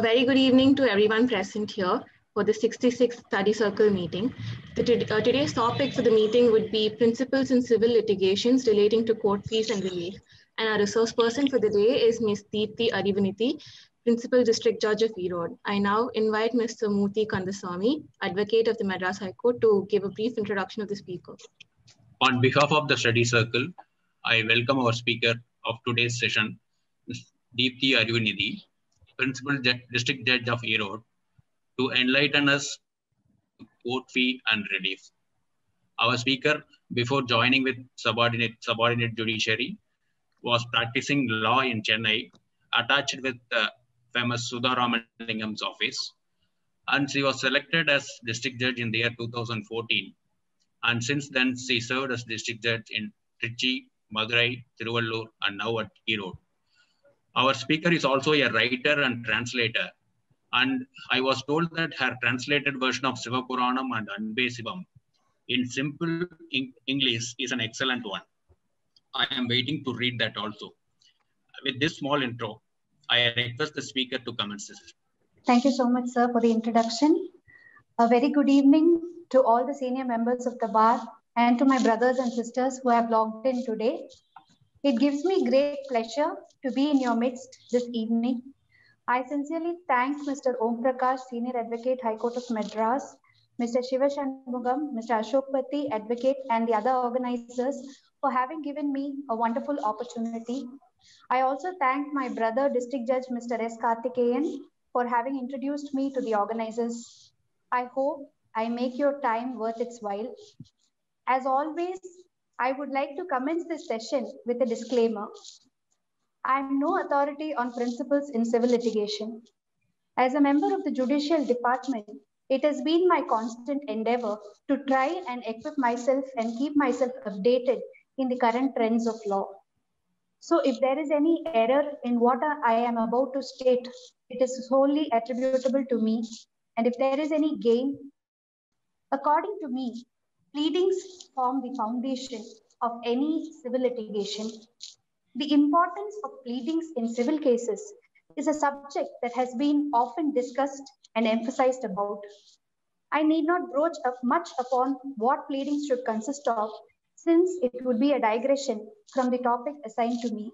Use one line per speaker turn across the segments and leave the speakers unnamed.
A very good evening to everyone present here for the 66th Study Circle meeting. Today's topic for the meeting would be Principles in Civil Litigations Relating to Court Fees and Relief. And our resource person for the day is Ms. Deepthi Arivanithy, Principal District Judge of Erode. I now invite Mr. Murthy Kandaswamy, Advocate of the Madras High Court, to give a brief introduction of the speaker.
On behalf of the Study Circle, I welcome our speaker of today's session, Ms. Deepthi Arivanithy, Principal District Judge of Erode, to enlighten us on court fee and relief. Our speaker, before joining with subordinate judiciary, was practicing law in Chennai, attached with the famous Sudha Ramalingam's office, and she was selected as district judge in the year 2014. And since then, she served as district judge in Trichy, Madurai, Tiruvallur, and now at Erode. Our speaker is also a writer and translator, and I was told that her translated version of Siva Puranam and Anbe Sivam in simple English is an excellent one. I am waiting to read that also. With this small intro, I request the speaker to commence this.
Thank you so much, sir, for the introduction. A very good evening to all the senior members of the bar and to my brothers and sisters who have logged in today. It gives me great pleasure to be in your midst this evening. I sincerely thank Mr. Om Prakash, Senior Advocate, High Court of Madras, Mr. Shiva Shanmugam, Mr. Ashok Patti, Advocate, and the other organizers for having given me a wonderful opportunity. I also thank my brother, District Judge Mr. S. Karthikeyan, for having introduced me to the organizers. I hope I make your time worth its while. As always, I would like to commence this session with a disclaimer. I am no authority on principles in civil litigation. As a member of the Judicial Department, it has been my constant endeavor to try and equip myself and keep myself updated in the current trends of law. So if there is any error in what I am about to state, it is solely attributable to me. And if there is any gain, according to me, pleadings form the foundation of any civil litigation. The importance of pleadings in civil cases is a subject that has been often discussed and emphasized about. I need not broach much upon what pleadings should consist of, since it would be a digression from the topic assigned to me.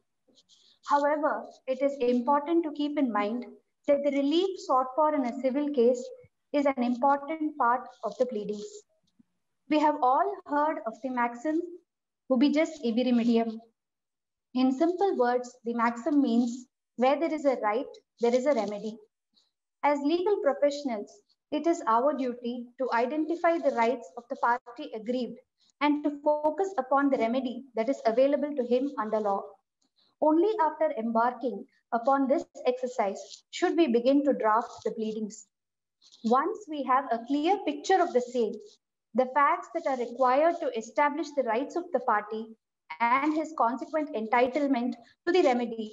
However, it is important to keep in mind that the relief sought for in a civil case is an important part of the pleadings. We have all heard of the maxim, ubi jus ibi remedium. In simple words, the maxim means where there is a right, there is a remedy. As legal professionals, it is our duty to identify the rights of the party aggrieved and to focus upon the remedy that is available to him under law. Only after embarking upon this exercise should we begin to draft the pleadings. Once we have a clear picture of the same, the facts that are required to establish the rights of the party and his consequent entitlement to the remedy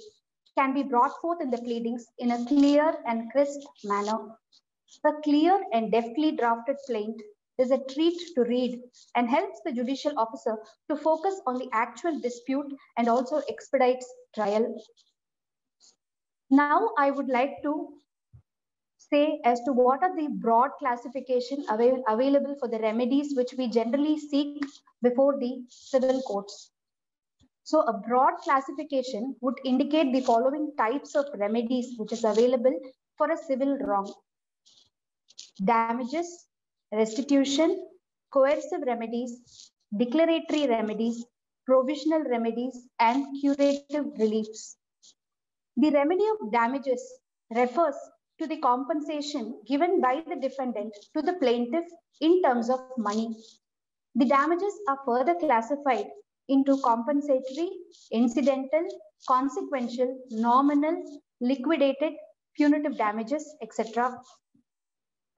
can be brought forth in the pleadings in a clear and crisp manner. A clear and deftly drafted plaint is a treat to read and helps the judicial officer to focus on the actual dispute and also expedites trial. Now I would like to say as to what are the broad classification available for the remedies which we generally seek before the civil courts. So a broad classification would indicate the following types of remedies which is available for a civil wrong: damages, restitution, coercive remedies, declaratory remedies, provisional remedies, and curative reliefs. The remedy of damages refers to the compensation given by the defendant to the plaintiff in terms of money. The damages are further classified into compensatory, incidental, consequential, nominal, liquidated, punitive damages, etc.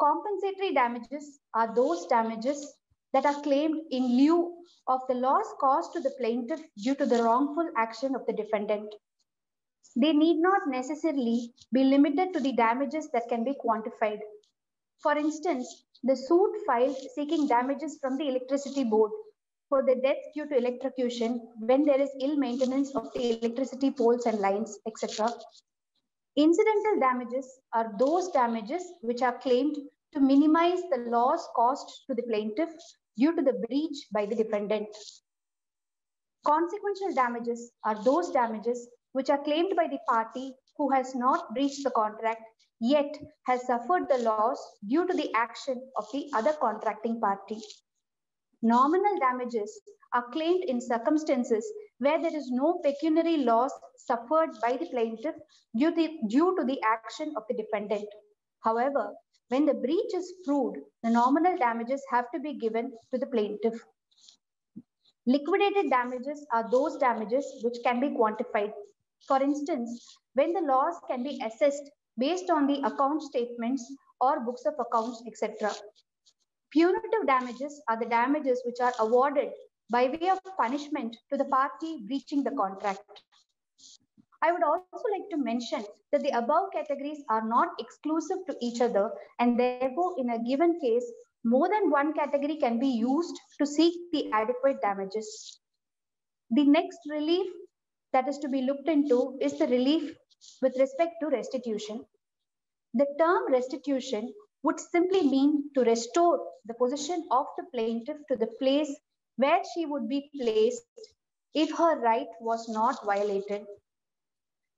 Compensatory damages are those damages that are claimed in lieu of the loss caused to the plaintiff due to the wrongful action of the defendant. They need not necessarily be limited to the damages that can be quantified. For instance, the suit filed seeking damages from the electricity board for the death due to electrocution when there is ill maintenance of the electricity poles and lines, etc. Incidental damages are those damages which are claimed to minimize the loss caused to the plaintiff due to the breach by the defendant. Consequential damages are those damages which are claimed by the party who has not breached the contract yet has suffered the loss due to the action of the other contracting party. Nominal damages are claimed in circumstances where there is no pecuniary loss suffered by the plaintiff due to the action of the defendant. However, when the breach is proved, the nominal damages have to be given to the plaintiff. Liquidated damages are those damages which can be quantified. For instance, when the loss can be assessed based on the account statements or books of accounts, etc. Punitive damages are the damages which are awarded by way of punishment to the party breaching the contract. I would also like to mention that the above categories are not exclusive to each other, and therefore in a given case, more than one category can be used to seek the adequate damages. The next relief that is to be looked into is the relief with respect to restitution. The term restitution would simply mean to restore the position of the plaintiff to the place where she would be placed if her right was not violated.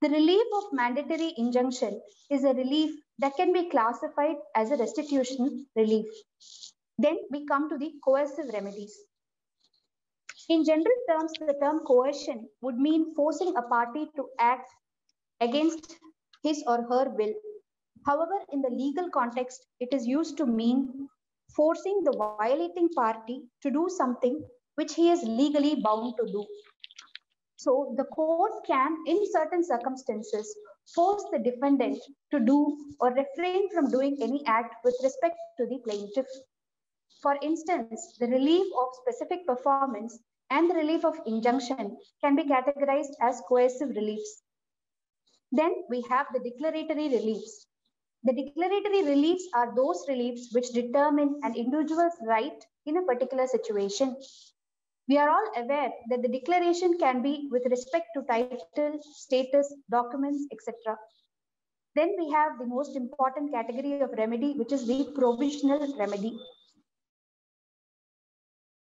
The relief of mandatory injunction is a relief that can be classified as a restitution relief. Then we come to the coercive remedies. In general terms, the term coercion would mean forcing a party to act against his or her will. However, in the legal context, it is used to mean forcing the violating party to do something which he is legally bound to do. So the court can, in certain circumstances, force the defendant to do or refrain from doing any act with respect to the plaintiff. For instance, the relief of specific performance and the relief of injunction can be categorized as coercive reliefs. Then we have the declaratory reliefs. The declaratory reliefs are those reliefs which determine an individual's right in a particular situation. We are all aware that the declaration can be with respect to title, status, documents, etc. Then we have the most important category of remedy, which is the provisional remedy.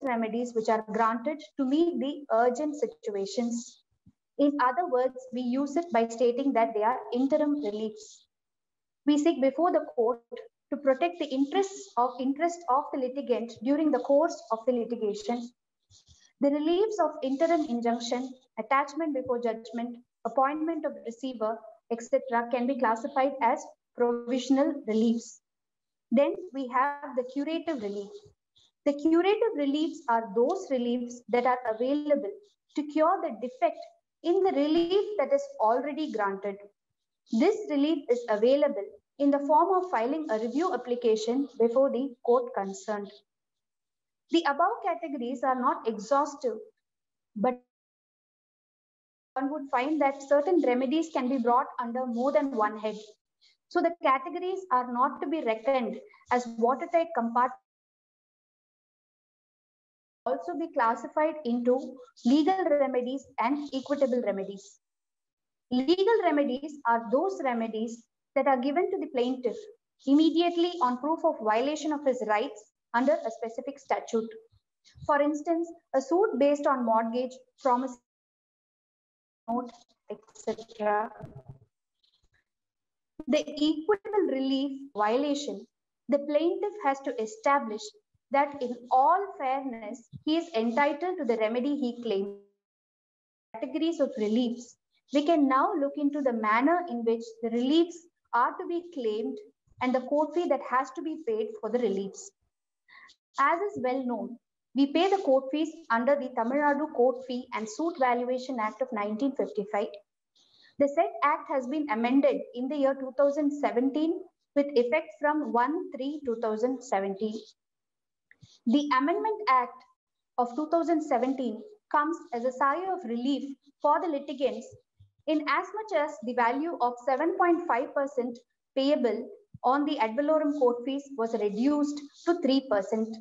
Remedies which are granted to meet the urgent situations. In other words, we use it by stating that they are interim reliefs. We seek before the court to protect the interest of the litigant during the course of the litigation. The reliefs of interim injunction, attachment before judgment, appointment of receiver, etc. can be classified as provisional reliefs. Then we have the curative relief. The curative reliefs are those reliefs that are available to cure the defect in the relief that is already granted. This relief is available in the form of filing a review application before the court concerned. The above categories are not exhaustive, but one would find that certain remedies can be brought under more than one head. So the categories are not to be reckoned as watertight compartments. Also be classified into legal remedies and equitable remedies. Legal remedies are those remedies that are given to the plaintiff immediately on proof of violation of his rights under a specific statute. For instance, a suit based on mortgage, promise note, etc. The equitable relief violation, the plaintiff has to establish that in all fairness, he is entitled to the remedy he claims. Categories of reliefs. We can now look into the manner in which the reliefs are to be claimed and the court fee that has to be paid for the reliefs. As is well known, we pay the court fees under the Tamil Nadu Court Fee and Suit Valuation Act of 1955. The said act has been amended in the year 2017 with effect from 1/3/2017. The Amendment Act of 2017 comes as a sigh of relief for the litigants in as much as the value of 7.5% payable on the ad valorem court fees was reduced to 3%.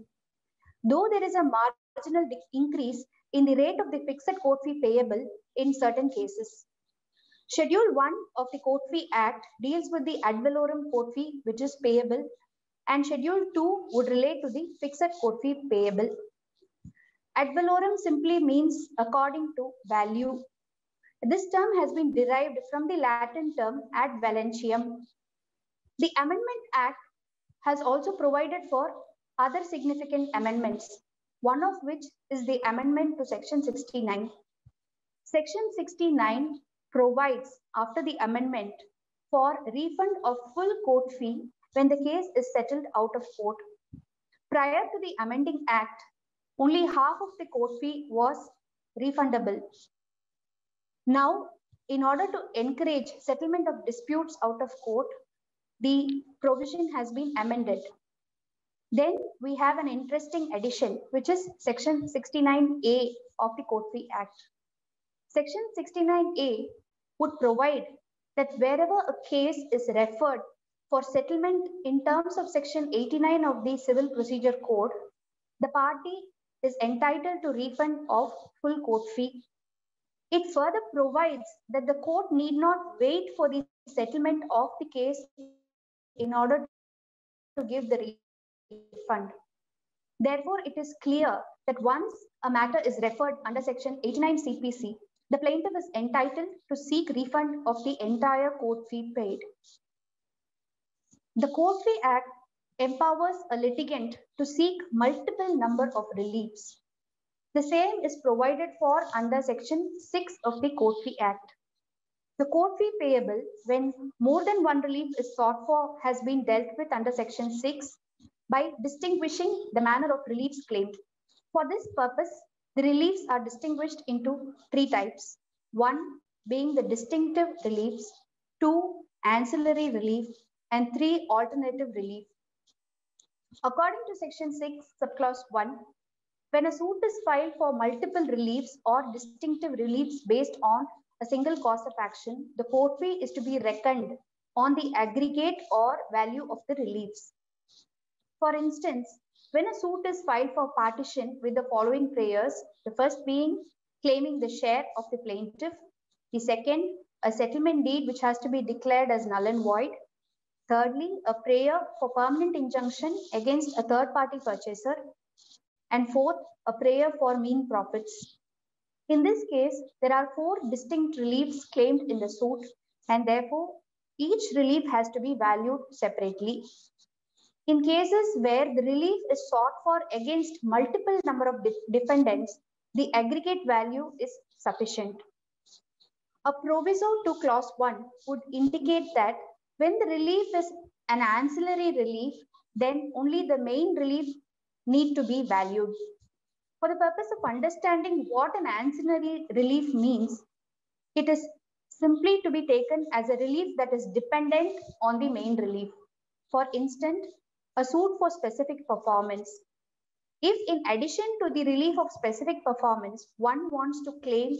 Though there is a marginal increase in the rate of the fixed court fee payable in certain cases. Schedule 1 of the Court Fee Act deals with the ad valorem court fee which is payable, and Schedule 2 would relate to the fixed court fee payable. Ad valorem simply means according to value. This term has been derived from the Latin term ad valentium. The Amendment Act has also provided for other significant amendments, one of which is the amendment to Section 69. Section 69 provides, after the amendment, for refund of full court fee when the case is settled out of court. Prior to the amending act, only half of the court fee was refundable. Now, in order to encourage settlement of disputes out of court, the provision has been amended. Then we have an interesting addition, which is Section 69A of the Court Fee Act. Section 69A would provide that wherever a case is referred for settlement in terms of Section 89 of the Civil Procedure Code, the party is entitled to refund of full court fee. It further provides that the court need not wait for the settlement of the case in order to give the refund. Therefore, it is clear that once a matter is referred under Section 89 CPC, the plaintiff is entitled to seek refund of the entire court fee paid. The Court Fee Act empowers a litigant to seek multiple number of reliefs. The same is provided for under Section 6 of the Court Fee Act. The court fee payable when more than one relief is sought for has been dealt with under Section 6 by distinguishing the manner of reliefs claimed. For this purpose, the reliefs are distinguished into three types. One being the distinctive reliefs, two ancillary relief, and three alternative relief. According to Section 6, subclause 1, when a suit is filed for multiple reliefs or distinctive reliefs based on a single cause of action, the court fee is to be reckoned on the aggregate or value of the reliefs. For instance, when a suit is filed for partition with the following prayers, the first being claiming the share of the plaintiff, the second, a settlement deed which has to be declared as null and void, thirdly, a prayer for permanent injunction against a third-party purchaser, and fourth, a prayer for mean profits. In this case, there are four distinct reliefs claimed in the suit, and therefore, each relief has to be valued separately. In cases where the relief is sought for against multiple number of defendants, the aggregate value is sufficient. A proviso to clause 1 would indicate that when the relief is an ancillary relief, then only the main relief need to be valued. For the purpose of understanding what an ancillary relief means, it is simply to be taken as a relief that is dependent on the main relief. For instance, a suit for specific performance. If in addition to the relief of specific performance, one wants to claim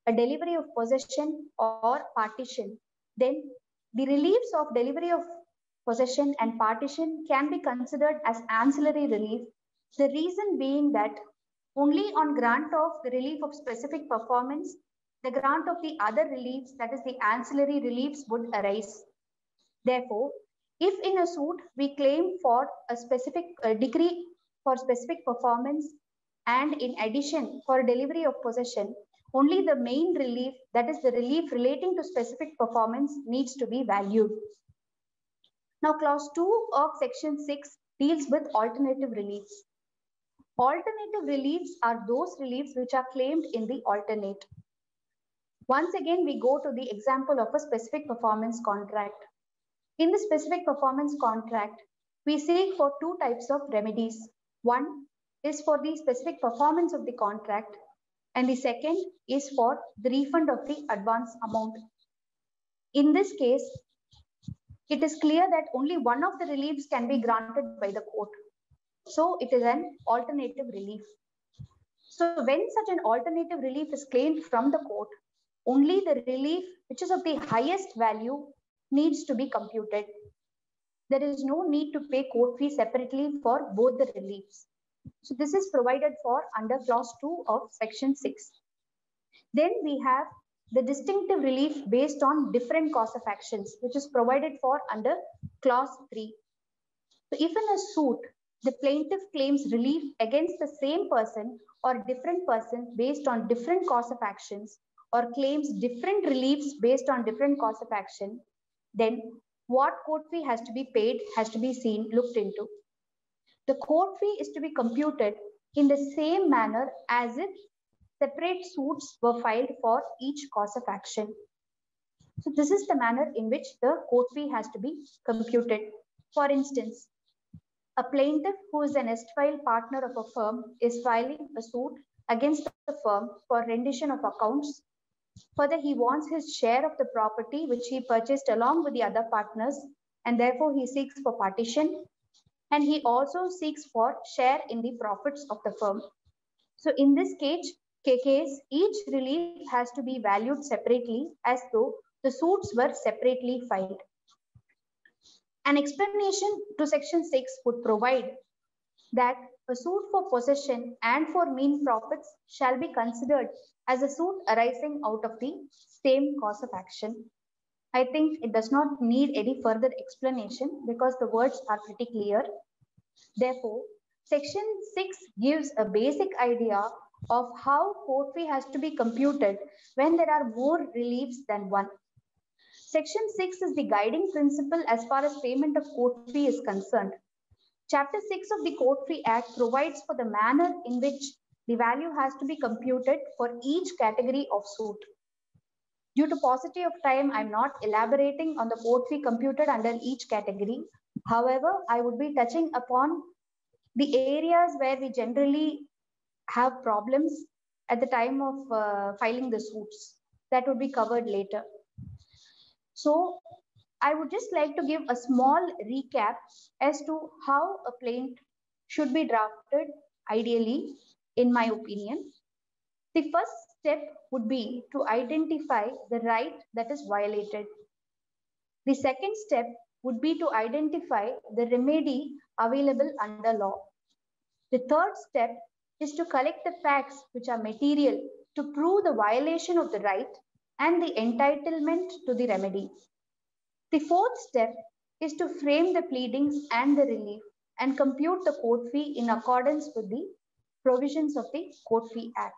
a delivery of possession or partition, then the reliefs of delivery of possession and partition can be considered as ancillary relief. The reason being that only on grant of the relief of specific performance, the grant of the other reliefs, that is the ancillary reliefs, would arise. Therefore, if in a suit we claim for a specific decree for specific performance and in addition for delivery of possession, only the main relief, that is the relief relating to specific performance, needs to be valued. Now, clause 2 of section 6 deals with alternative reliefs. Alternative reliefs are those reliefs which are claimed in the alternate. Once again, we go to the example of a specific performance contract. In the specific performance contract, we seek for two types of remedies. One is for the specific performance of the contract, and the second is for the refund of the advance amount. In this case, it is clear that only one of the reliefs can be granted by the court. So it is an alternative relief. So when such an alternative relief is claimed from the court, only the relief which is of the highest value needs to be computed. There is no need to pay court fee separately for both the reliefs. So this is provided for under clause 2 of section 6. Then we have the distinctive relief based on different cause of actions, which is provided for under clause 3. So if in a suit, the plaintiff claims relief against the same person or different person based on different cause of actions, or claims different reliefs based on different cause of action, then what court fee has to be paid has to be looked into. The court fee is to be computed in the same manner as if separate suits were filed for each cause of action. So this is the manner in which the court fee has to be computed. For instance, a plaintiff who is an erstwhile partner of a firm is filing a suit against the firm for rendition of accounts. Further, he wants his share of the property which he purchased along with the other partners, and therefore he seeks for partition. And he also seeks for share in the profits of the firm. So in this case, each relief has to be valued separately as though the suits were separately filed. An explanation to section 6 would provide that a suit for possession and for mean profits shall be considered as a suit arising out of the same cause of action. I think it does not need any further explanation because the words are pretty clear. Therefore, section 6 gives a basic idea of how court fee has to be computed when there are more reliefs than one. Section 6 is the guiding principle as far as payment of court fee is concerned. Chapter 6 of the Court Fee Act provides for the manner in which the value has to be computed for each category of suit. Due to paucity of time, I'm not elaborating on the court fee computed under each category. However, I would be touching upon the areas where we generally have problems at the time of filing the suits. That would be covered later. So I would just like to give a small recap as to how a plaint should be drafted ideally, in my opinion. The first step would be to identify the right that is violated. The second step would be to identify the remedy available under law. The third step is to collect the facts which are material to prove the violation of the right and the entitlement to the remedy. The fourth step is to frame the pleadings and the relief and compute the court fee in accordance with the provisions of the Court Fee Act.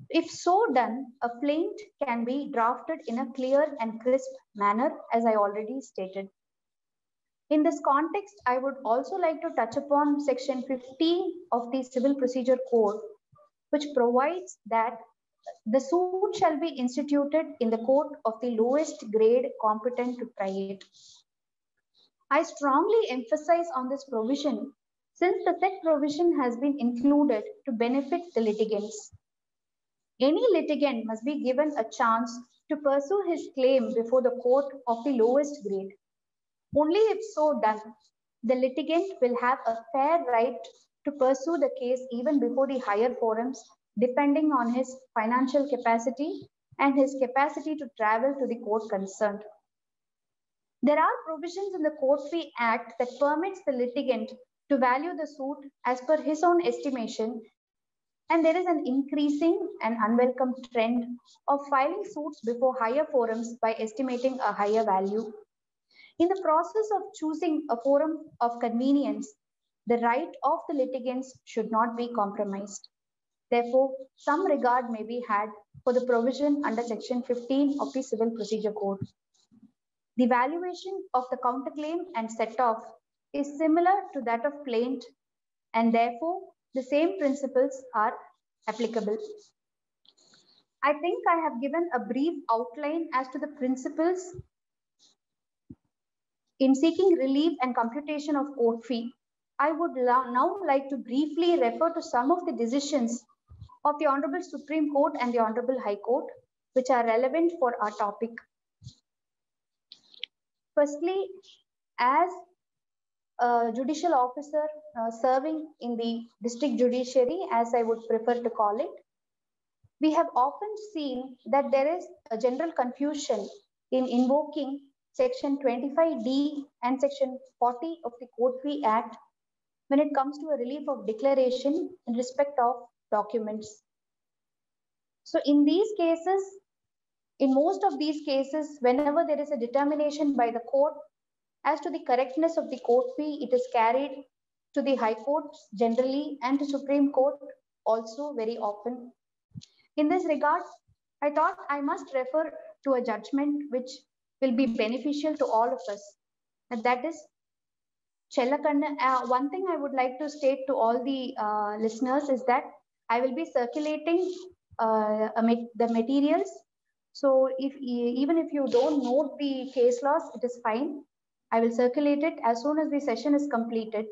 If so done, a plaint can be drafted in a clear and crisp manner, as I already stated. In this context, I would also like to touch upon section 15 of the Civil Procedure Code, which provides that the suit shall be instituted in the court of the lowest grade competent to try it. I strongly emphasize on this provision since the said provision has been included to benefit the litigants. Any litigant must be given a chance to pursue his claim before the court of the lowest grade. Only if so done, the litigant will have a fair right to pursue the case even before the higher forums, depending on his financial capacity and his capacity to travel to the court concerned. There are provisions in the Court Fee Act that permits the litigant to value the suit as per his own estimation, and there is an increasing and unwelcome trend of filing suits before higher forums by estimating a higher value. In the process of choosing a forum of convenience, the right of the litigants should not be compromised. Therefore, some regard may be had for the provision under section 15 of the Civil Procedure Code. The valuation of the counterclaim and set-off is similar to that of plaint, and therefore the same principles are applicable. I think I have given a brief outline as to the principles in seeking relief and computation of court fee. I would now like to briefly refer to some of the decisions of the Honorable Supreme Court and the Honorable High Court, which are relevant for our topic. Firstly, as a judicial officer serving in the district judiciary, as I would prefer to call it, we have often seen that there is a general confusion in invoking Section 25D and Section 40 of the Court Fee Act when it comes to a relief of declaration in respect of documents. So in these cases, In most of these cases, whenever there is a determination by the court as to the correctness of the court fee, it is carried to the High Courts generally and to Supreme Court also very often. In this regard, I thought I must refer to a judgment which will be beneficial to all of us, and that is Chellakanna. One thing I would like to state to all the listeners is that I will be circulating the materials. So even if you don't note the case laws, it is fine. I will circulate it as soon as the session is completed.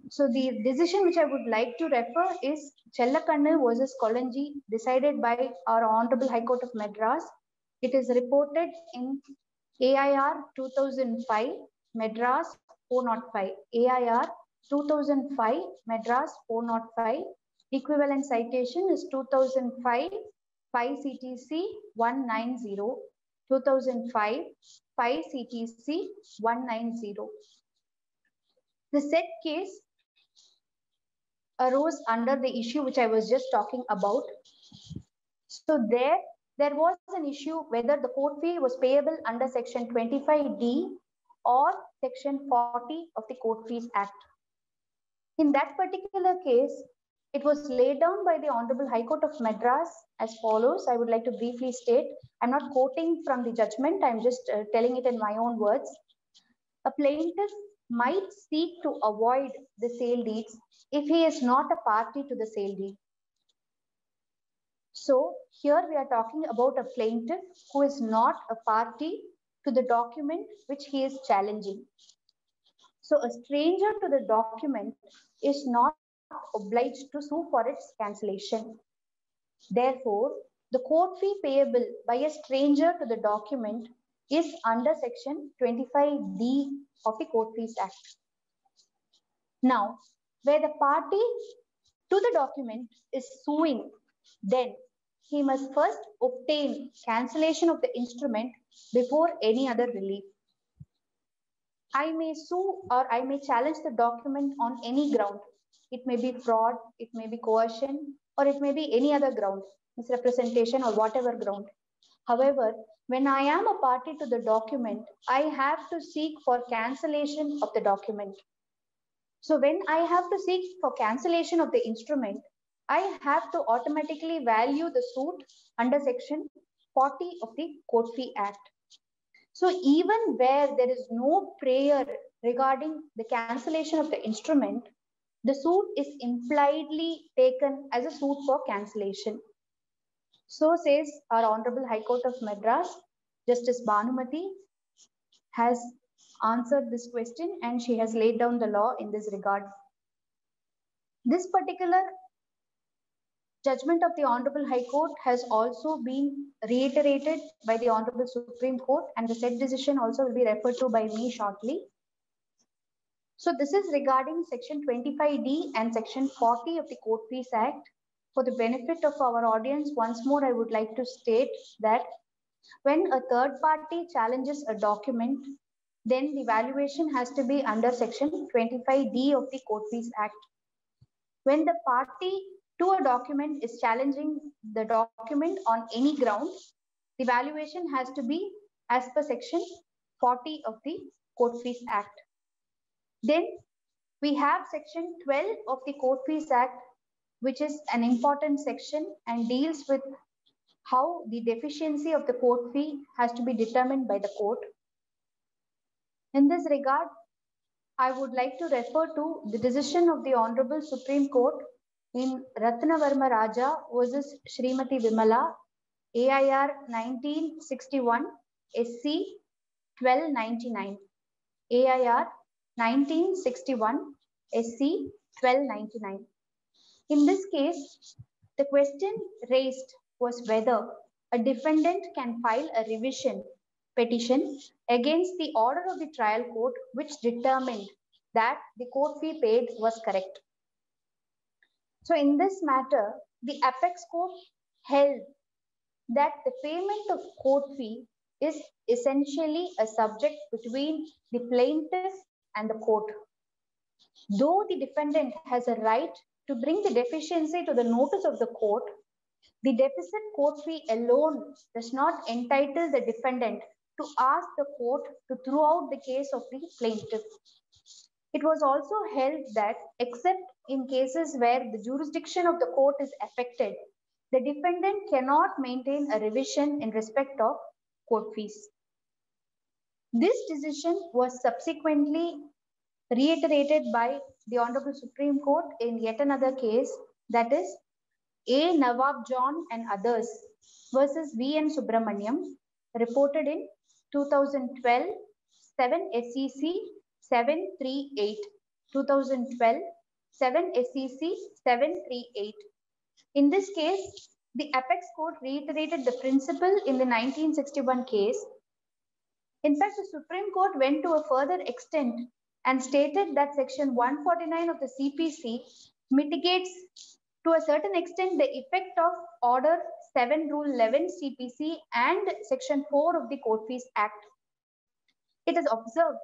So the decision which I would like to refer is Chellakanna versus Kolanji, decided by our Honorable High Court of Madras. It is reported in AIR 2005, Madras 405. AIR 2005, Madras 405. Equivalent citation is 2005, 5 CTC 190. 2005, 5 CTC 190. The said case arose under the issue which I was just talking about. So there was an issue whether the court fee was payable under section 25D or section 40 of the Court Fees Act. In that particular case, it was laid down by the Honorable High Court of Madras as follows. I would like to briefly state, I'm not quoting from the judgment, I'm just telling it in my own words. A plaintiff might seek to avoid the sale deeds if he is not a party to the sale deed. So here we are talking about a plaintiff who is not a party to the document which he is challenging. So a stranger to the document is not obliged to sue for its cancellation. Therefore, the court fee payable by a stranger to the document is under section 25D of the Court Fees Act. Now, where the party to the document is suing, then he must first obtain cancellation of the instrument before any other relief. I may sue or I may challenge the document on any ground. It may be fraud, it may be coercion, or it may be any other ground, misrepresentation or whatever ground. However, when I am a party to the document, I have to seek for cancellation of the document. So when I have to seek for cancellation of the instrument, I have to automatically value the suit under section 40 of the Court Fee Act. So even where there is no prayer regarding the cancellation of the instrument, the suit is impliedly taken as a suit for cancellation. So says our Honorable High Court of Madras. Justice Bhanumati has answered this question and she has laid down the law in this regard. This particular judgment of the Honorable High Court has also been reiterated by the Honorable Supreme Court, and the said decision also will be referred to by me shortly. So this is regarding section 25D and section 40 of the Court Fees Act. For the benefit of our audience, once more I would like to state that when a third party challenges a document, then the valuation has to be under section 25D of the Court Fees Act. When the party to a document is challenging the document on any ground, the valuation has to be as per section 40 of the Court Fees Act. Then we have section 12 of the Court Fees Act, which is an important section and deals with how the deficiency of the court fee has to be determined by the court. In this regard, I would like to refer to the decision of the Honorable Supreme Court in Ratnavarma Raja versus Srimati Vimala, AIR 1961, SC 1299. AIR 1961, SC 1299. In this case, the question raised was whether a defendant can file a revision petition against the order of the trial court which determined that the court fee paid was correct. So in this matter, the apex court held that the payment of court fee is essentially a subject between the plaintiff and the court. Though the defendant has a right to bring the deficiency to the notice of the court, The deficit court fee alone does not entitle the defendant to ask the court to throw out the case of the plaintiff. It was also held that, except in cases where the jurisdiction of the court is affected, the defendant cannot maintain a revision in respect of court fees. This decision was subsequently reiterated by the Honorable Supreme Court in yet another case, that is A. Nawab John and others versus V. N. Subramaniam, reported in 2012, 7 SEC 738, 2012, 7 SEC 738. In this case, the Apex Court reiterated the principle in the 1961 case. In fact, the Supreme Court went to a further extent and stated that Section 149 of the CPC mitigates to a certain extent the effect of Order 7 Rule 11 CPC and Section 4 of the Court Fees Act. It is observed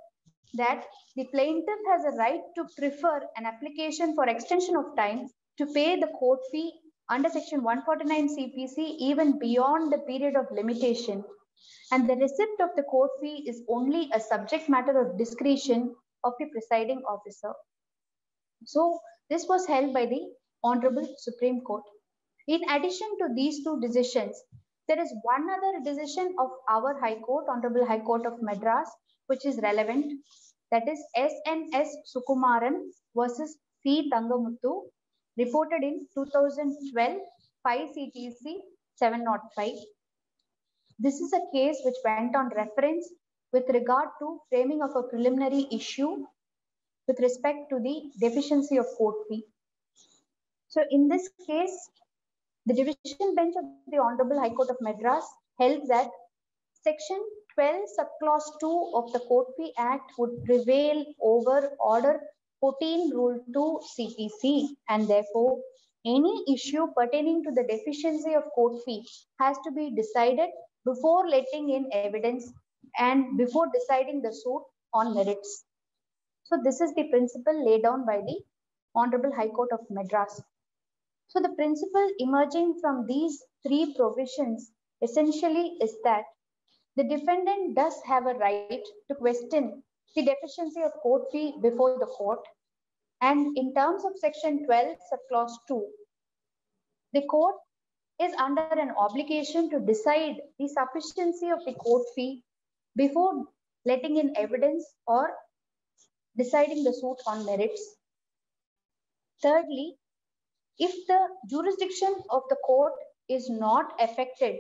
that the plaintiff has a right to prefer an application for extension of time to pay the court fee under Section 149 CPC even beyond the period of limitation, and the receipt of the court fee is only a subject matter of discretion of the presiding officer. So this was held by the Honorable Supreme Court. In addition to these two decisions, there is one other decision of our High Court, Honorable High Court of Madras, which is relevant. That is SNS Sukumaran versus C. Tangamuttu, reported in 2012, 5 CTC 705. This is a case which went on reference with regard to framing of a preliminary issue with respect to the deficiency of court fee. So in this case, the division bench of the Honorable High Court of Madras held that Section 12 subclause 2 of the Court Fee Act would prevail over Order 14 Rule 2 CPC, and therefore any issue pertaining to the deficiency of court fee has to be decided before letting in evidence and before deciding the suit on merits. So this is the principle laid down by the Honorable High Court of Madras. So the principle emerging from these three provisions essentially is that the defendant does have a right to question the deficiency of court fee before the court. And in terms of Section 12, subclause 2, the court is under an obligation to decide the sufficiency of the court fee before letting in evidence or deciding the suit on merits. Thirdly, if the jurisdiction of the court is not affected,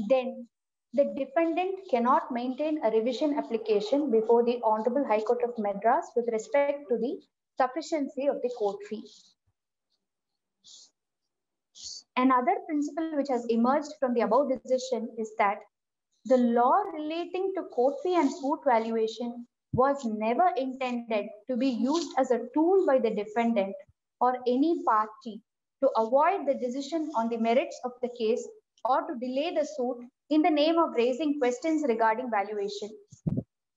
then the defendant cannot maintain a revision application before the Honorable High Court of Madras with respect to the sufficiency of the court fee. Another principle which has emerged from the above decision is that the law relating to court fee and suit valuation was never intended to be used as a tool by the defendant or any party to avoid the decision on the merits of the case or to delay the suit in the name of raising questions regarding valuation.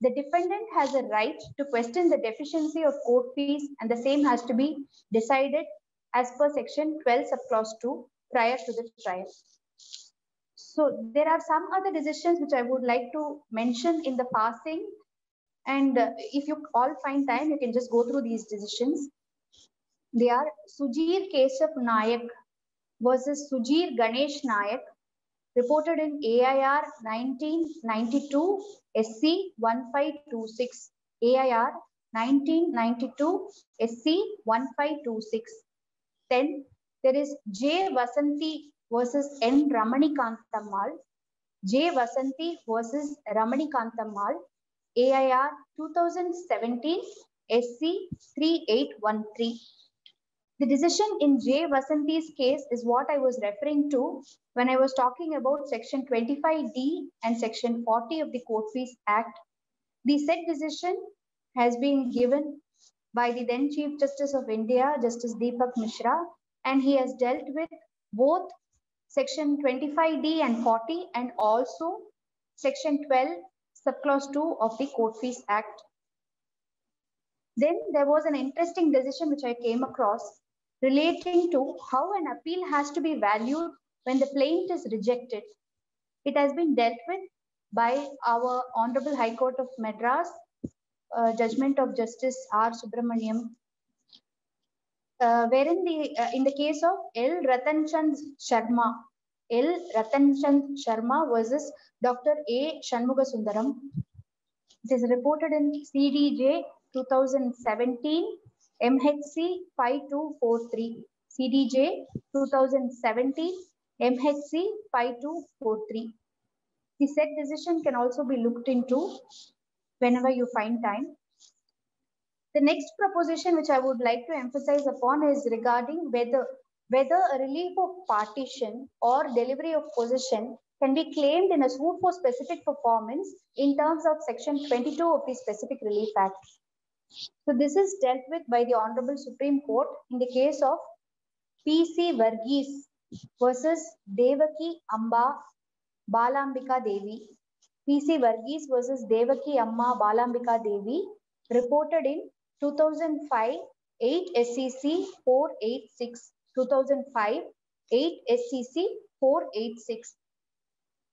The defendant has a right to question the deficiency of court fees, and the same has to be decided as per Section 12 subclause 2 prior to the trial. So there are some other decisions which I would like to mention in the passing, and if you all find time, you can just go through these decisions. They are Sujir Keshav Nayak versus Sujir Ganesh Nayak, reported in AIR 1992 SC 1526, AIR 1992 SC 1526. Then there is J. Vasanthi versus N. Ramanikantammal, J. Vasanthi versus Ramanikantammal, AIR 2017 SC 3813. The decision in J. Vasanthi's case is what I was referring to when I was talking about Section 25D and Section 40 of the Court Fees Act. The said decision has been given by the then Chief Justice of India, Justice Deepak Mishra, and he has dealt with both Section 25D and 40 and also Section 12, subclause 2 of the Court Fees Act. Then there was an interesting decision which I came across relating to how an appeal has to be valued when the plaint is rejected. It has been dealt with by our Honorable High Court of Madras, judgment of Justice R. Subramaniam, wherein in the case of L. Ratanchand Sharma versus Dr. A. Shanmugasundaram. It is reported in CDJ 2017 MHC 5243. CDJ 2017 MHC 5243. The said decision can also be looked into whenever you find time. The next proposition which I would like to emphasize upon is regarding whether a relief of partition or delivery of possession can be claimed in a suit for specific performance in terms of Section 22 of the Specific Relief Act. So this is dealt with by the Honorable Supreme Court in the case of P.C. Varghese versus Devaki Amba Balambika Devi. P.C. Varghese versus Devaki Amma Balambika Devi, reported in 2005 8 SCC 486. 2005 8 SCC 486.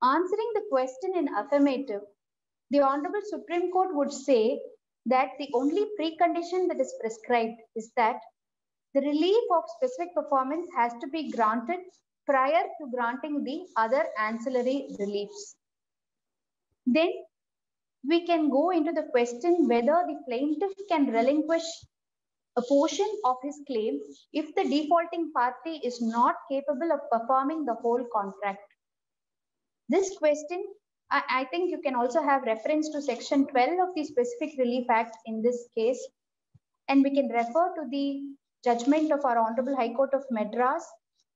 Answering the question in affirmative, the Honorable Supreme Court would say that the only precondition that is prescribed is that the relief of specific performance has to be granted prior to granting the other ancillary reliefs. Then we can go into the question whether the plaintiff can relinquish a portion of his claim if the defaulting party is not capable of performing the whole contract. This question, I think you can also have reference to Section 12 of the Specific Relief Act in this case, and we can refer to the judgment of our Honorable High Court of Madras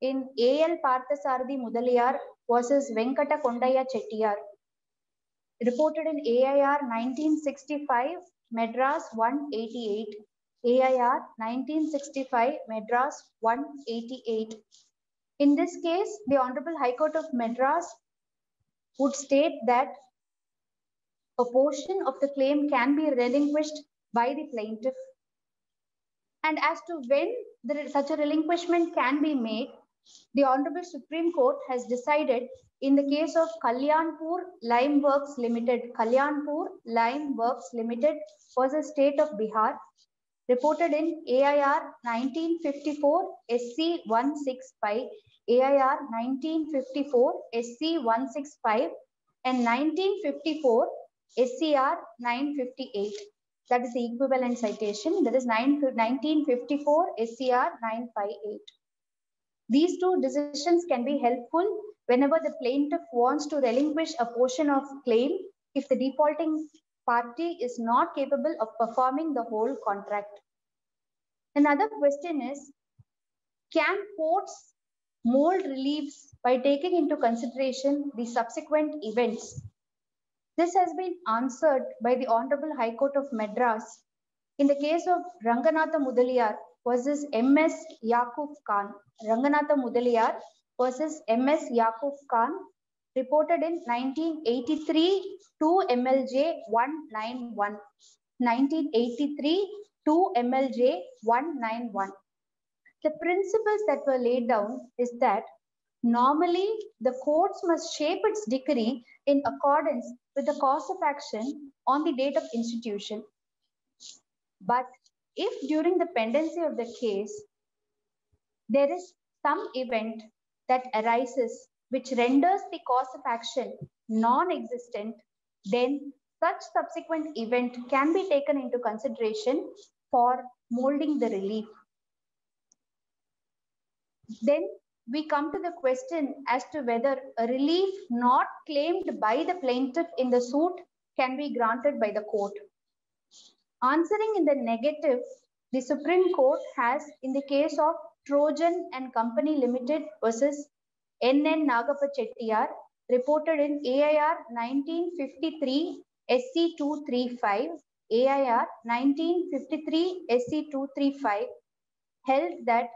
in A.L. Parthasarathi Mudaliyar versus Venkata Kondaya Chettiar, reported in AIR 1965 Madras 188. AIR 1965 Madras 188. In this case, the Honorable High Court of Madras would state that a portion of the claim can be relinquished by the plaintiff. And as to when such a relinquishment can be made, the Honorable Supreme Court has decided in the case of Kalyanpur Lime Works Limited, Kalyanpur Lime Works Limited versus State of Bihar, reported in AIR 1954 SC 165, AIR 1954 SC 165 and 1954 SCR 958. That is the equivalent citation. That is 1954 SCR 958. These two decisions can be helpful whenever the plaintiff wants to relinquish a portion of claim if the defaulting party is not capable of performing the whole contract. Another question is, can courts mold reliefs by taking into consideration the subsequent events? This has been answered by the Honorable High Court of Madras in the case of Ranganatha Mudaliyar versus M.S. Yaqub Khan. Ranganatha Mudaliyar versus M.S. Yaqub Khan, reported in 1983 2 MLJ 191. 1983 2 MLJ 191. The principles that were laid down is that normally the courts must shape its decree in accordance with the cause of action on the date of institution. But if during the pendency of the case, there is some event that arises which renders the cause of action non-existent, then such subsequent event can be taken into consideration for molding the relief. Then we come to the question as to whether a relief not claimed by the plaintiff in the suit can be granted by the court. Answering in the negative, the Supreme Court has, in the case of Trojan and Company Limited versus N.N. Nagappa Chettiar, reported in AIR 1953 SC 235, AIR 1953 SC 235, held that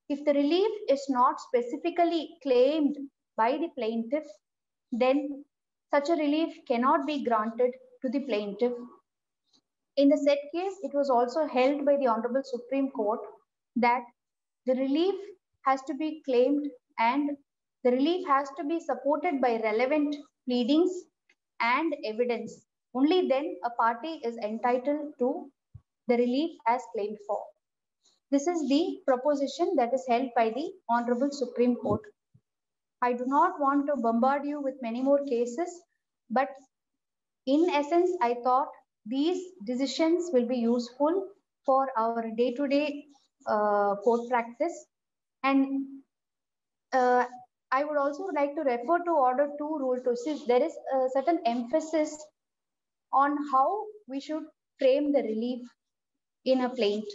if the relief is not specifically claimed by the plaintiff, then such a relief cannot be granted to the plaintiff. In the said case, it was also held by the Honorable Supreme Court that the relief has to be claimed and The relief has to be supported by relevant pleadings and evidence. Only then a party is entitled to the relief as claimed for. This is the proposition that is held by the Honorable Supreme Court. I do not want to bombard you with many more cases, but in essence, I thought these decisions will be useful for our day-to-day court practice. And I would also like to refer to Order 2, Rule 2, since there is a certain emphasis on how we should frame the relief in a plaint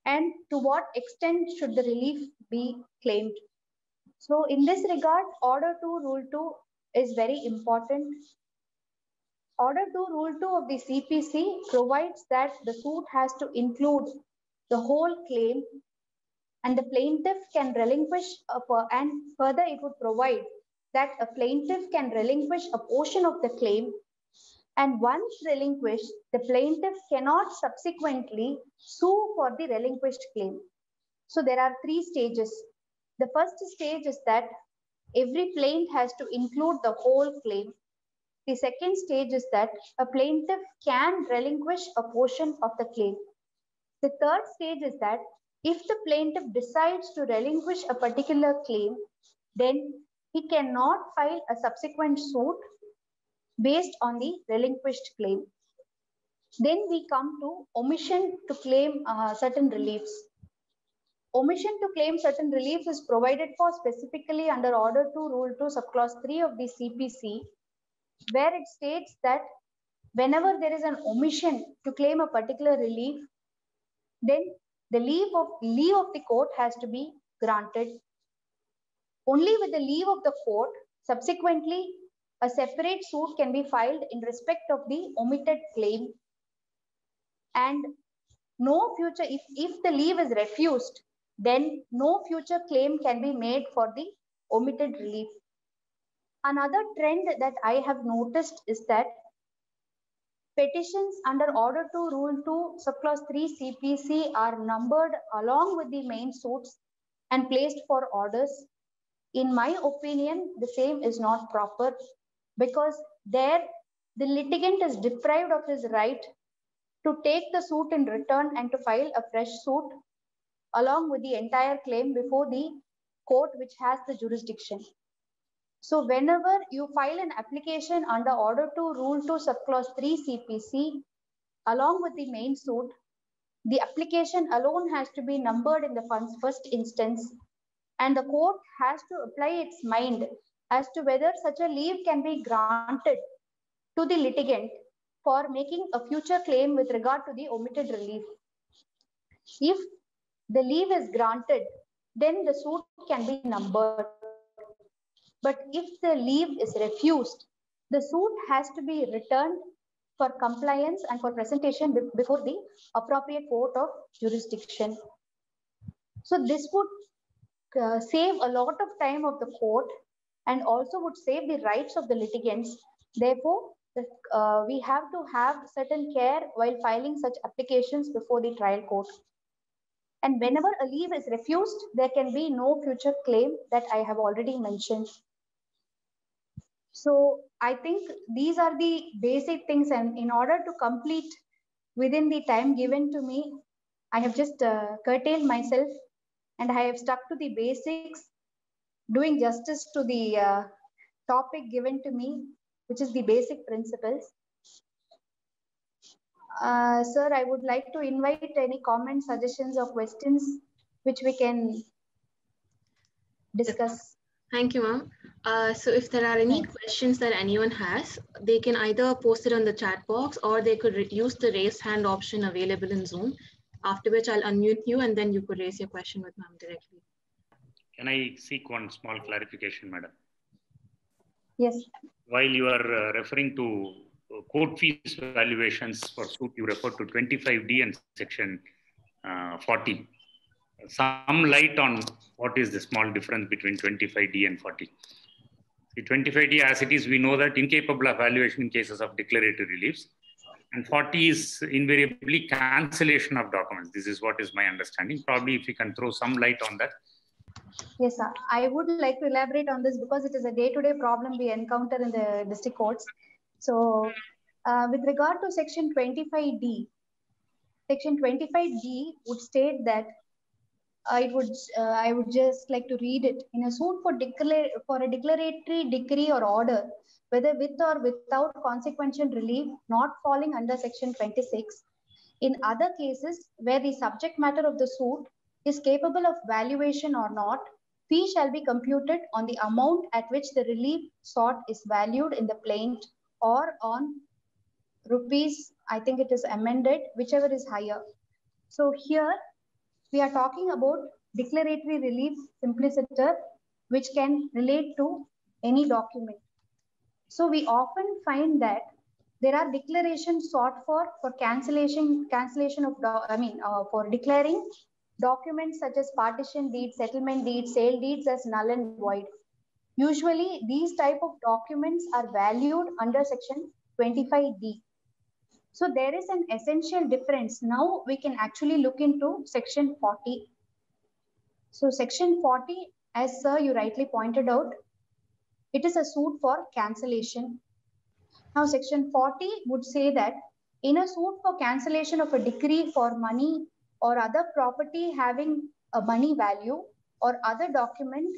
and to what extent should the relief be claimed. So in this regard, Order 2, Rule 2 is very important. Order 2, Rule 2 of the CPC provides that the suit has to include the whole claim and the plaintiff can relinquish, and further it would provide that a plaintiff can relinquish a portion of the claim, and once relinquished, the plaintiff cannot subsequently sue for the relinquished claim. So there are 3 stages. The first stage is that every plaint has to include the whole claim. The second stage is that a plaintiff can relinquish a portion of the claim. The third stage is that if the plaintiff decides to relinquish a particular claim, then he cannot file a subsequent suit based on the relinquished claim. Then we come to omission to claim certain reliefs. Omission to claim certain reliefs is provided for specifically under Order 2, Rule 2, Subclause 3 of the CPC, where it states that whenever there is an omission to claim a particular relief, then the leave of the court has to be granted. Only with the leave of the court, subsequently, a separate suit can be filed in respect of the omitted claim. And no future, if the leave is refused, then no future claim can be made for the omitted relief. Another trend that I have noticed is that petitions under Order 2, Rule 2, Subclause 3 CPC are numbered along with the main suits and placed for orders. In my opinion, the same is not proper because there the litigant is deprived of his right to take the suit in return and to file a fresh suit along with the entire claim before the court which has the jurisdiction. So whenever you file an application under Order 2, Rule 2, Subclause 3 CPC, along with the main suit, the application alone has to be numbered in the first instance, and the court has to apply its mind as to whether such a leave can be granted to the litigant for making a future claim with regard to the omitted relief. If the leave is granted, then the suit can be numbered. But if the leave is refused, the suit has to be returned for compliance and for presentation before the appropriate court of jurisdiction. So this would save a lot of time of the court and also would save the rights of the litigants. Therefore, we have to have certain care while filing such applications before the trial court. And whenever a leave is refused, there can be no future claim that I have already mentioned. So I think these are the basic things, and in order to complete within the time given to me, I have just curtailed myself and I have stuck to the basics, doing justice to the topic given to me, which is the basic principles. Sir, I would like to invite any comments, suggestions, or questions which we can discuss.
Thank you, ma'am. So if there are any questions that anyone has, they can either post it on the chat box or they could use the raise hand option available in Zoom, after which I'll unmute you and then you could raise your question with ma'am directly.
Can I seek one small clarification, madam?
Yes.
While you are referring to court fees valuations for suit, you refer to 25D and section 40. Some light on what is the small difference between 25D and 40. The 25D, as it is, we know that incapable of valuation in cases of declaratory reliefs, and 40 is invariably cancellation of documents. This is what is my understanding. Probably if you can throw some light on that.
Yes, sir. I would like to elaborate on this because it is a day-to-day problem we encounter in the district courts. So, with regard to Section 25D, Section 25D would state that I would just like to read it. In a suit for a declaratory decree or order, whether with or without consequential relief, not falling under Section 26. In other cases where the subject matter of the suit is capable of valuation or not, fee shall be computed on the amount at which the relief sought is valued in the plaint or on rupees, I think it is amended, whichever is higher. So here we are talking about declaratory relief simpliciter, which can relate to any document. So we often find that there are declarations sought for cancellation of, for declaring documents such as partition deeds, settlement deeds, sale deeds as null and void. Usually these type of documents are valued under Section 25D. So there is an essential difference. Now we can actually look into Section 40. So Section 40, as sir you rightly pointed out, it is a suit for cancellation. Now Section 40 would say that in a suit for cancellation of a decree for money or other property having a money value or other document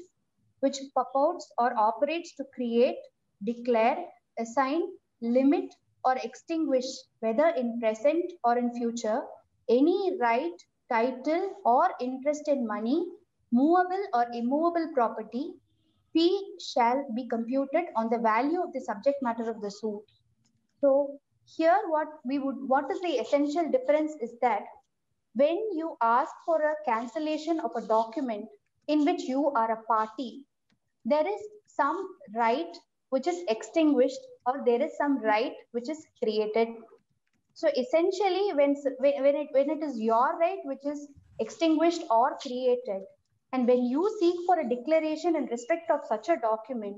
which purports or operates to create, declare, assign, limit, or extinguish, whether in present or in future, any right, title, or interest in money, movable or immovable property, fee shall be computed on the value of the subject matter of the suit. So here what is the essential difference is that when you ask for a cancellation of a document in which you are a party, there is some right which is extinguished or there is some right which is created. So essentially when it is your right which is extinguished or created, and when you seek for a declaration in respect of such a document,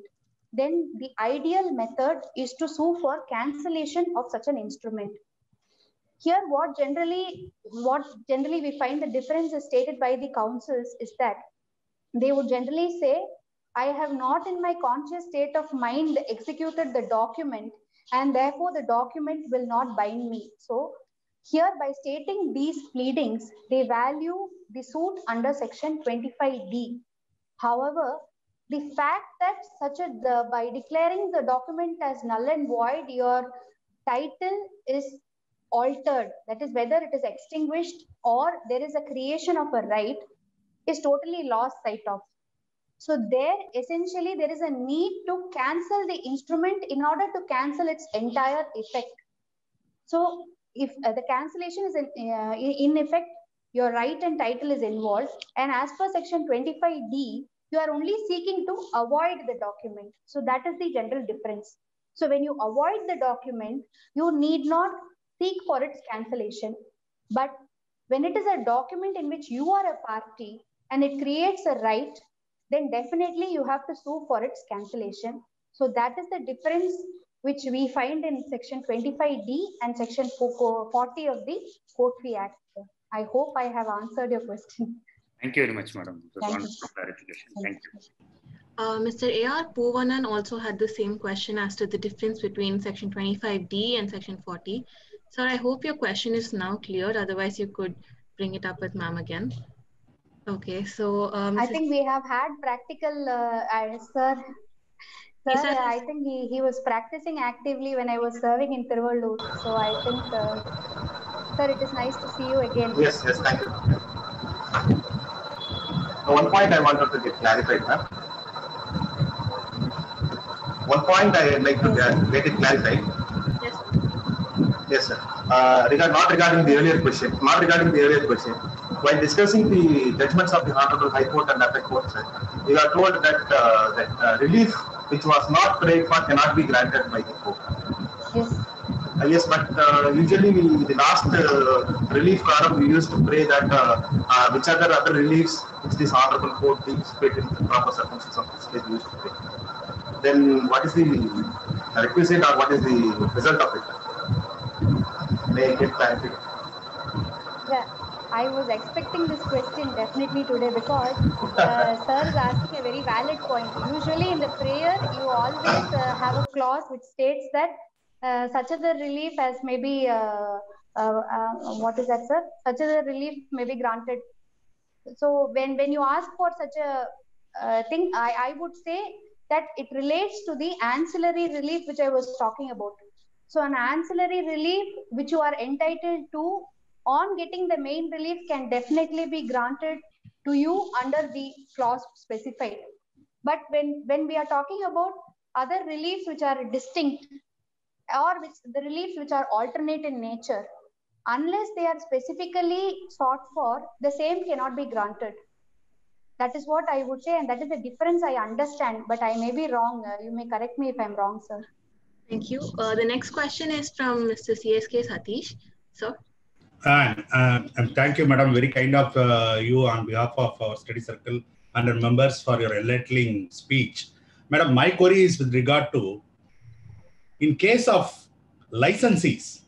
then the ideal method is to sue for cancellation of such an instrument. Here what generally we find the difference is stated by the counsels is that they would generally say, I have not in my conscious state of mind executed the document and therefore the document will not bind me. So here by stating these pleadings, they value the suit under Section 25D. However, the fact that by declaring the document as null and void, your title is altered, that is whether it is extinguished or there is a creation of a right, is totally lost sight of. So there essentially there is a need to cancel the instrument in order to cancel its entire effect. So if the cancellation is in effect, your right and title is involved, and as per Section 25D, you are only seeking to avoid the document. So that is the general difference. So when you avoid the document, you need not seek for its cancellation. But when it is a document in which you are a party and it creates a right, then definitely you have to sue for its cancellation. So that is the difference which we find in Section 25D and Section 40 of the Court Fee Act. I hope I have answered your question.
Thank you very much, madam. Thank you. Clarification. Thank you.
Mr. A.R. Poovanan also had the same question as to the difference between Section 25D and Section 40. Sir, I hope your question is now clear. Otherwise, you could bring it up with ma'am again. Okay, so
I think we have had practical, sir. Sir, I think he was practicing actively when I was serving in Tiruvallur. So I think, sir, it is nice to see you again.
Yes, thank you. One point I wanted to get clarified, ma'am. One point I would like to get it clarified.
Yes.
Yes, sir. Not regarding the earlier question. While discussing the judgments of the Honorable High Court and Appellate Court, sir, you are told that relief which was not prayed for cannot be granted by the court.
Yes.
Yes, but usually the last relief column we used to pray that which other reliefs which this Honorable Court deems fit in the proper circumstances of this case we used to pray. Then what is the requisite or what is the result of it? May I get clarity?
Yeah. I was expecting this question definitely today because sir is asking a very valid point. Usually in the prayer, you always have a clause which states that such as a relief as maybe, what is that, sir? Such as a relief may be granted. So when you ask for such a thing, I would say that it relates to the ancillary relief which I was talking about. So an ancillary relief which you are entitled to on getting the main relief can definitely be granted to you under the clause specified. But when we are talking about other reliefs which are distinct, or the reliefs which are alternate in nature, unless they are specifically sought for, the same cannot be granted. That is what I would say, and that is the difference I understand, but I may be wrong. You may correct me if I'm wrong, sir.
Thank you. The next question is from Mr. CSK Satish. Sir.
And thank you, madam. Very kind of you on behalf of our study circle and our members for your enlightening speech. Madam, my query is with regard to, in case of licensees,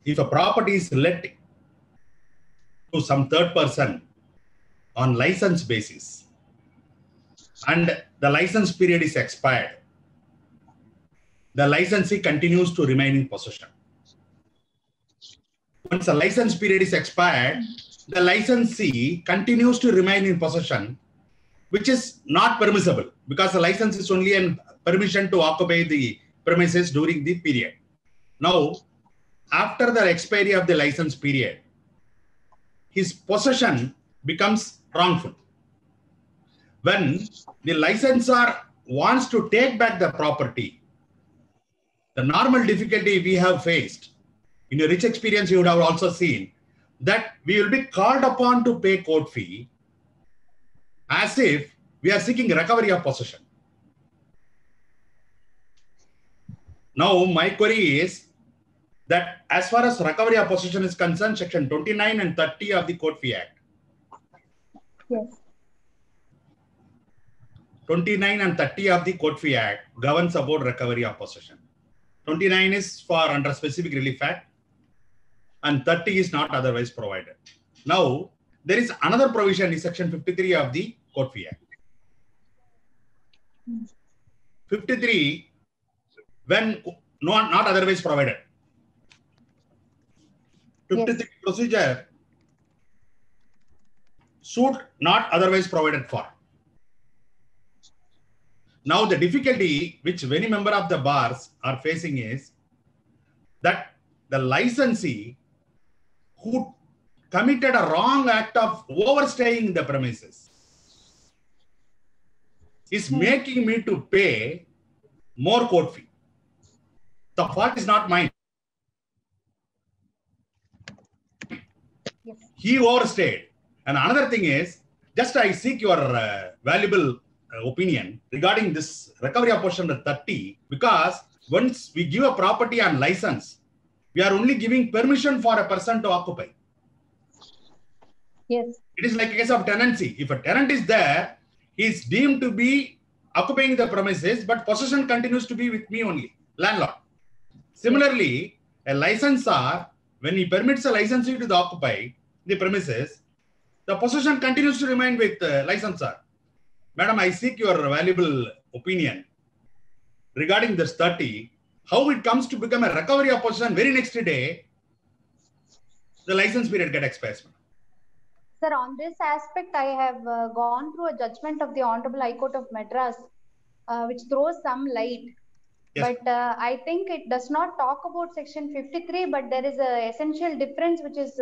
if a property is let to some third person on license basis and the license period is expired, the licensee continues to remain in possession. Once the license period is expired, the licensee continues to remain in possession, which is not permissible because the license is only a permission to occupy the premises during the period. Now, after the expiry of the license period, his possession becomes wrongful. When the licensor wants to take back the property, the normal difficulty we have faced, in your rich experience, you would have also seen that we will be called upon to pay court fee as if we are seeking recovery of possession. Now, my query is that as far as recovery of possession is concerned, section 29 and 30 of the Court Fee Act.
Yes.
29 and 30 of the Court Fee Act governs about recovery of possession. 29 is for under Specific Relief Act and 30 is not otherwise provided. Now, there is another provision in section 53 of the Court Fee Act. 53, when not otherwise provided. 53 yes. Procedure, suit not otherwise provided for. Now, the difficulty which many members of the bars are facing is that the licensee who committed a wrong act of overstaying the premises is making me to pay more court fee. The fault is not mine.
Yes.
He overstayed. And another thing is, just I seek your valuable opinion regarding this recovery of possession under 30, because once we give a property on license, we are only giving permission for a person to occupy.
Yes.
It is like a case of tenancy. If a tenant is there, he is deemed to be occupying the premises, but possession continues to be with me only, landlord. Similarly, a licensor, when he permits a licensee to occupy the premises, the possession continues to remain with the licensor. Madam, I seek your valuable opinion regarding this 30, how it comes to become a recovery of possession very next day, the license period gets expired.
Sir, on this aspect, I have gone through a judgment of the Honorable High Court of Madras, which throws some light. Yes. But I think it does not talk about section 53, but there is an essential difference which is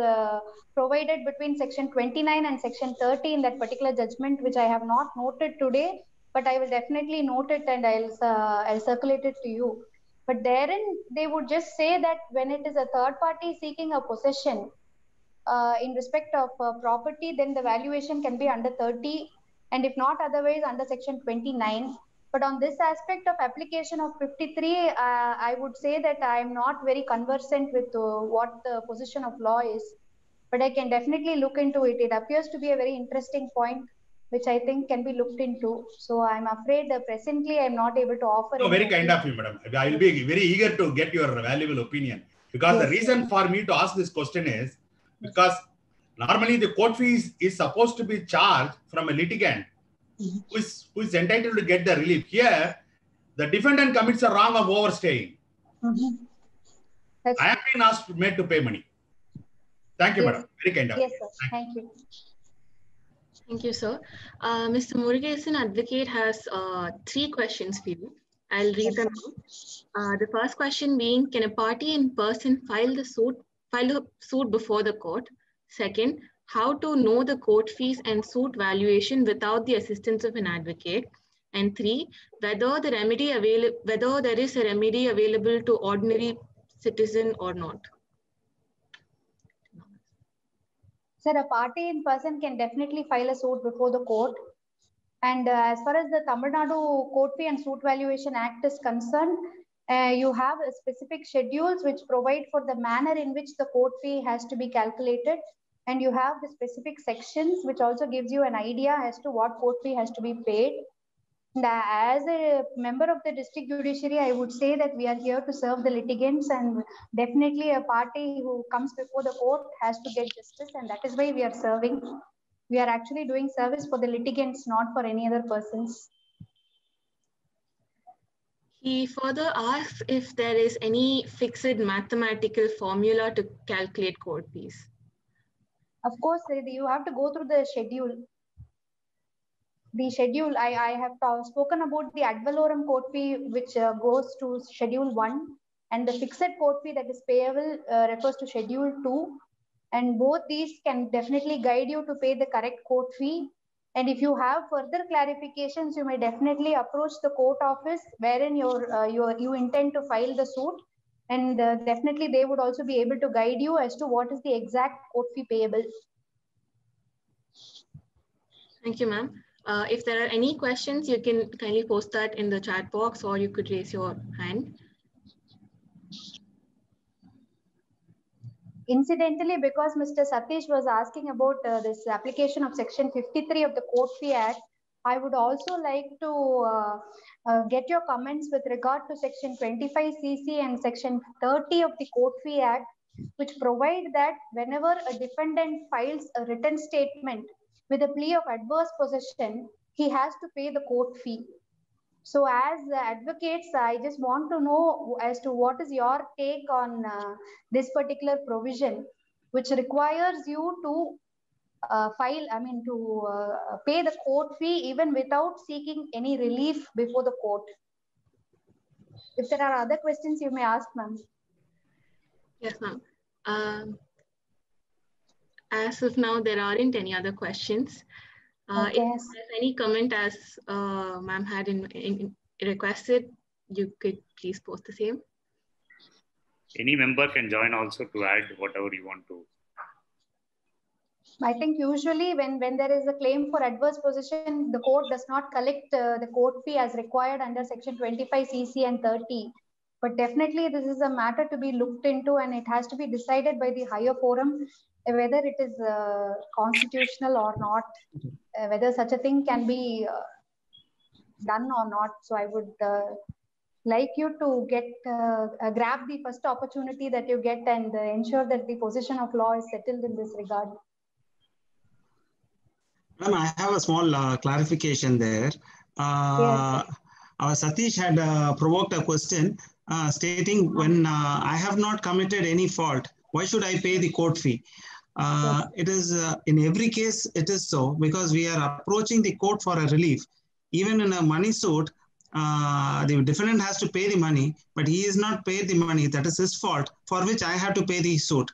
provided between section 29 and section 30 in that particular judgment, which I have not noted today, but I will definitely note it and I'll circulate it to you. But therein, they would just say that when it is a third party seeking a possession in respect of property, then the valuation can be under 30, and if not otherwise under section 29. But on this aspect of application of 53, I would say that I am not very conversant with what the position of law is. But I can definitely look into it. It appears to be a very interesting point, which I think can be looked into. So I'm afraid presently I'm not able to offer.
No, very kind of you, madam. I will be very eager to get your valuable opinion. Because yes, the reason for me to ask this question is, Because normally the court fee is supposed to be charged from a litigant who is entitled to get the relief. Here, the defendant commits a wrong of overstaying. I have been made to pay money. Thank you, madam. Very kind of you.
Yes, sir. Thank you.
Thank you, sir. Mr. Murugesan, advocate, has 3 questions for you. I'll read them out. The first question being, can a party in person file the suit before the court? Second, how to know the court fees and suit valuation without the assistance of an advocate? And 3, whether there is a remedy available to ordinary citizen or not?
Sir, a party in person can definitely file a suit before the court. And as far as the Tamil Nadu Court Fee and Suit Valuation Act is concerned, you have specific schedules which provide for the manner in which the court fee has to be calculated. And you have the specific sections which also gives you an idea as to what court fee has to be paid. And as a member of the district judiciary, I would say that we are here to serve the litigants, and definitely a party who comes before the court has to get justice, and that is why we are serving. We are actually doing service for the litigants, not for any other persons.
He further asks if there is any fixed mathematical formula to calculate court fees.
Of course, you have to go through the schedule. The schedule, I have spoken about the ad valorem court fee, which goes to Schedule 1, and the fixed court fee that is payable refers to Schedule 2. And both these can definitely guide you to pay the correct court fee. And if you have further clarifications, you may definitely approach the court office wherein you intend to file the suit. And definitely they would also be able to guide you as to what is the exact court fee payable.
Thank you, ma'am. If there are any questions, you can kindly post that in the chat box, or you could raise your hand.
Incidentally, because Mr. Satish was asking about this application of Section 53 of the Court Fee Act, I would also like to get your comments with regard to Section 25cc and Section 30 of the Court Fee Act, which provide that whenever a defendant files a written statement with a plea of adverse possession, he has to pay the court fee. So as advocates, I just want to know as to what is your take on this particular provision, which requires you to pay the court fee even without seeking any relief before the court. If there are other questions, you may ask, ma'am.
Yes, ma'am. As of now, there aren't any other questions. If there's any comment as ma'am had requested, you could please post the same.
Any member can join also to add whatever you want to.
I think usually when there is a claim for adverse possession, the court does not collect the court fee as required under Section 25cc and 30. But definitely this is a matter to be looked into, and it has to be decided by the higher forum whether it is constitutional or not, whether such a thing can be done or not. So I would like you to get grab the first opportunity that you get and ensure that the position of law is settled in this regard.
Ma'am, I have a small clarification there.
Yes.
Our Satish had provoked a question stating, when I have not committed any fault, why should I pay the court fee? It is in every case it is so, because we are approaching the court for a relief. Even in a money suit, the defendant has to pay the money, but he is not paid the money. That is his fault, for which I have to pay the suit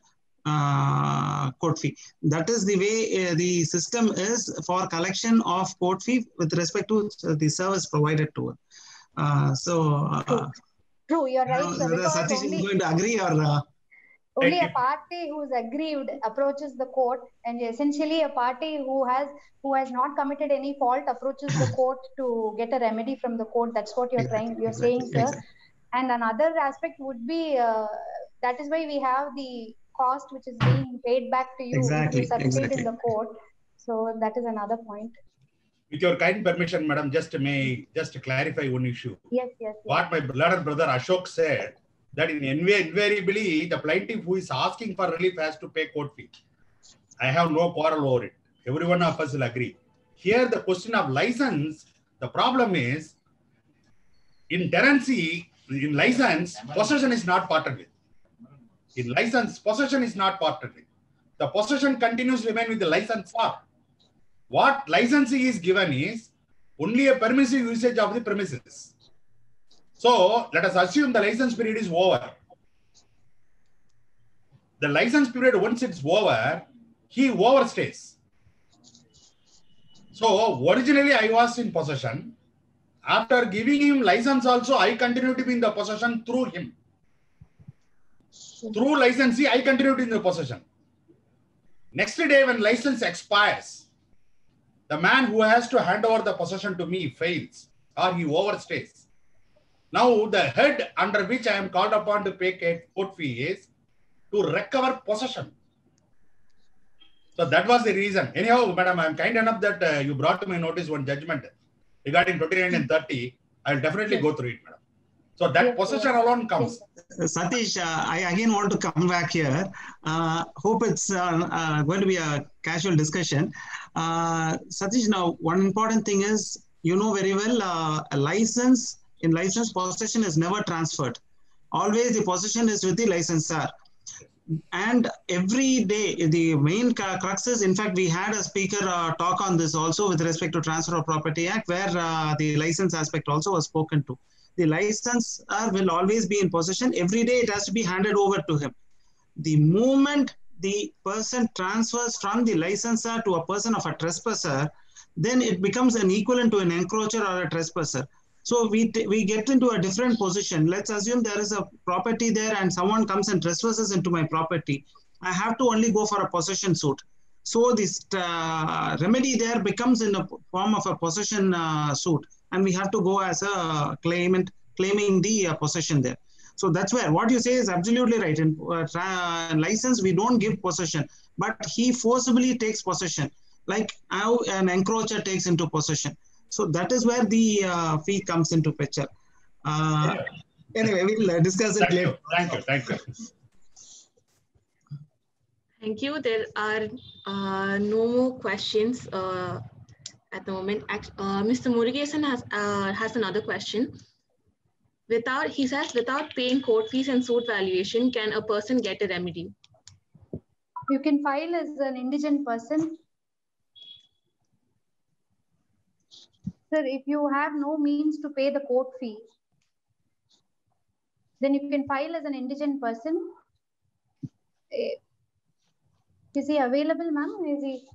court fee. That is the way the system is for collection of court fee with respect to the service provided to her.
True, you're right.
Whether Satish is going to agree or
only a party who is aggrieved approaches the court, and essentially a party who has not committed any fault approaches the court to get a remedy from the court. That's what you're saying, sir. Exactly. And another aspect would be that is why we have the cost which is being paid back to you if you succeed in the court. So that is another point.
With your kind permission, madam, just to clarify one issue.
Yes.
What my beloved brother Ashok said, that invariably the plaintiff who is asking for relief has to pay court fee. I have no quarrel over it. Every one of us will agree. Here, the question of license, the problem is, in tenancy, in license, possession is not parted with. In license, possession is not parted with. The possession continues to remain with the licensor. What licensee is given is only a permissive usage of the premises. So let us assume the license period is over. The license period, once it's over, he overstays. So originally I was in possession. After giving him license also, I continue to be in the possession through him. Through licensee, I continue to be in the possession. Next day when license expires, the man who has to hand over the possession to me fails or he overstays. Now the head under which I am called upon to pay court fee is to recover possession. So that was the reason. Anyhow, madam, I am kind enough that you brought to my notice one judgment regarding 29 and 30. I will definitely go through it, madam. So that possession alone comes.
Satish, I again want to come back here. Hope it's going to be a casual discussion. Satish, now one important thing is, you know very well, a license, in license, possession is never transferred. Always the possession is with the licensor. And every day, the main crux is, in fact, we had a speaker talk on this also with respect to Transfer of Property Act, where the license aspect also was spoken to. The licensor will always be in possession. Every day it has to be handed over to him. The moment the person transfers from the licensor to a person of a trespasser, then it becomes an equivalent to an encroacher or a trespasser. So we get into a different position. Let's assume there is a property there and someone comes and trespasses into my property. I have to only go for a possession suit. So this remedy there becomes in the form of a possession suit. And we have to go as a claimant claiming the possession there. So that's where what you say is absolutely right. In license, we don't give possession, but he forcibly takes possession, like how an encroacher takes into possession. So that is where the fee comes into picture. Anyway, we'll discuss it later.
Thank you. Thank you.
Thank you. There are no more questions at the moment. Mr. Murugesan has another question. He says, without paying court fees and suit valuation, can a person get a remedy?
You can file as an indigent person. Sir, if you have no means to pay the court fee, then you can file as an indigent person. Is he available, ma'am? Is he?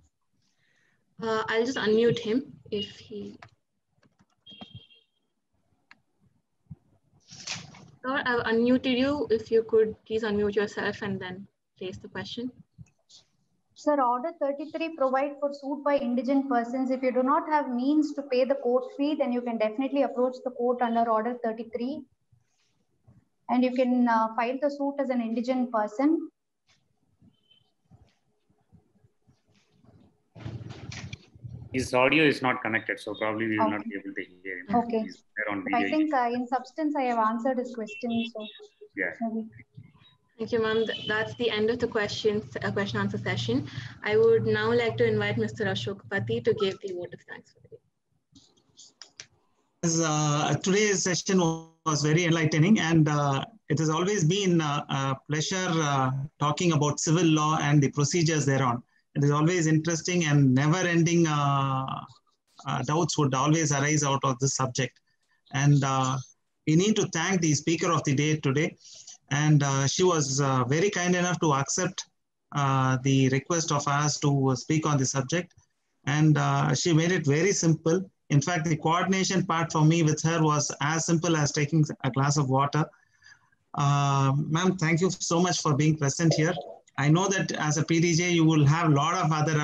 I'll just unmute him if he. Sir, I've unmuted you. If you could please unmute yourself and then place the question.
Sir, Order 33 provide for suit by indigent persons. If you do not have means to pay the court fee, then you can definitely approach the court under Order 33. And you can file the suit as an indigent person.
His audio is not connected, so probably we will not be able to hear him.
Okay.
He's there on video.
I think in substance, I have answered his question. So
yeah.
Maybe.
Thank you, ma'am. That's the end of the question answer session. I would now like to invite Mr. Ashok Pati to give the vote of thanks for the day.
Today's session was very enlightening, and it has always been a pleasure talking about civil law and the procedures thereon. It is always interesting, and never-ending doubts would always arise out of this subject. And we need to thank the speaker of the day today. And she was very kind enough to accept the request of us to speak on the subject. And she made it very simple. In fact, the coordination part for me with her was as simple as taking a glass of water. Ma'am, thank you so much for being present here. I know that as a PDJ, you will have a lot of other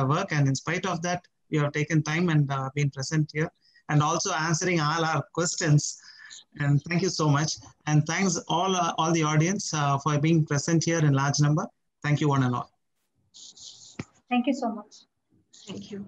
work. And in spite of that, you have taken time and been present here and also answering all our questions. And thank you so much. And thanks all the audience for being present here in large number. Thank you one and all.
Thank you so much.
Thank you.